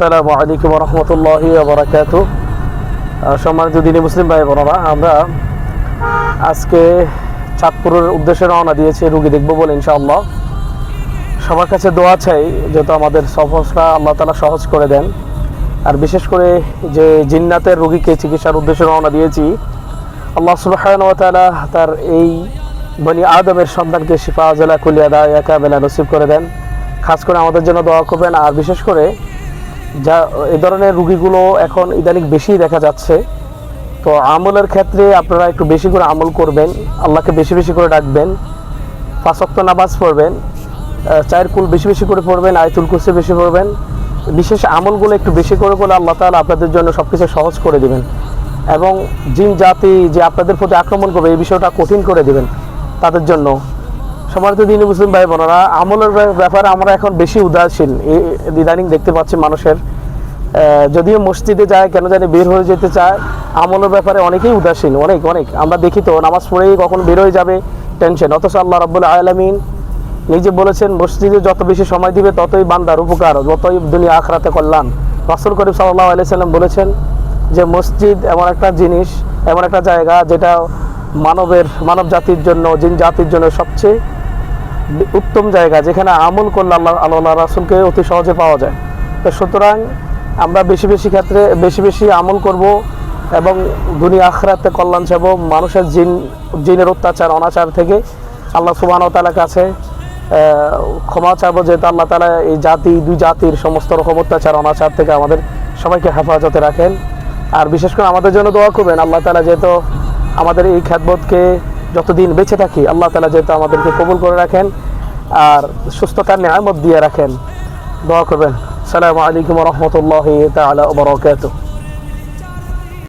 আসসালামু আলাইকুম ওয়া রাহমাতুল্লাহি ওয়া বারাকাতুহু। সম্মানিত দিনী মুসলিম ভাই বোনেরা, আমরা আজকে চাঁদপুরের উদ্দেশ্যে রওনা দিয়েছি রোগী দেখব বলে ইনশাআল্লাহ। সবার কাছে দোয়া চাই যাতে আমাদের সফরটা আল্লাহ তাআলা সহজ করে দেন। আর বিশেষ করে যে জিন্নাতের রোগীকে চিকিৎসার উদ্দেশ্যে রওনা দিয়েছি, আল্লাহ সুবহানাহু ওয়া তাআলা তার এই বনি আদমের সন্তানকে শিফা আজলা কুলিয়া দায়া কামেলা নসিব করে দেন। খাস করে আমাদের জন্য দোয়া করবেন। আর বিশেষ করে যা এই ধরনের রুগীগুলো এখন ইদানিং বেশি দেখা যাচ্ছে, তো আমলের ক্ষেত্রে আপনারা একটু বেশি করে আমল করবেন, আল্লাহকে বেশি বেশি করে ডাকবেন, 5 ওয়াক্ত নামাজ পড়বেন, 4 কুল বেশি বেশি করে পড়বেন, আয়াতুল কুরসি বেশি পড়বেন। বিশেষ আমলগুলো একটু বেশি করে বলে আল্লাহ তাআলা আপনাদের জন্য সব কিছু সহজ করে দিবেন এবং জিন জাতি যে আপনাদের প্রতি আক্রমণ করবে এই বিষয়টা কঠিন করে দিবেন তাদের জন্য। সম্মানিত দিনী মুসলিম ভাই বোনেরা, আমলের ব্যাপারে আমরা এখন বেশি উদাসীন ইদানিং দেখতে পাচ্ছি মানুষের। যদিও মসজিদে যায় কেন জানি বের হয়ে যেতে চায়, আমলের ব্যাপারে অনেকেই উদাসীন। অনেক আমরা দেখি তো নামাজ পড়েই কখন বের হয়ে যাবে টেনশন। অথচ আল্লাহ রাব্বুল আলামিন নিজে বলেছেন মসজিদে যত বেশি সময় দিবে ততই বান্দার উপকার, যতই দুনিয়া আখিরাতে কল্যাণ। রাসূল করিম সাল্লাল্লাহু আলাইহি সাল্লাম বলেছেন যে মসজিদ এমন একটা জিনিস, এমন একটা জায়গা যেটা মানব জাতির জন্য, জিন জাতির জন্য সবচেয়ে উত্তম জায়গা, যেখানে আমল করলে আল্লাহ রাসূলকে অতি সহজে পাওয়া যায়। তো সুতরাং আমরা বেশি বেশি আমল করব এবং দুনিয়া আখিরাতে কল্যাণ চাইব। মানুষের জিনের অত্যাচার অনাচার থেকে আল্লাহ সুবহানাহু ওয়া তাআলার কাছে ক্ষমা চাইবো, যেহেতু আল্লাহ তাআলা এই দুই জাতির সমস্ত রকম অত্যাচার অনাচার থেকে আমাদের সবাইকে হেফাজতে রাখেন। আর বিশেষ করে আমাদের জন্য দোয়া করবেন। আল্লাহ তাআলা যেহেতু আমাদের এই খিদমতকে যতদিন বেঁচে থাকি আল্লাহ তাআলা যেহেতু আমাদেরকে কবুল করে রাখেন আর সুস্থতার নিয়ামত দিয়ে রাখেন, দোয়া করবেন। আসসালামু আলাইকুম ওয়া রাহমাতুল্লাহি তাআলা ওয়া বারাকাতুহু।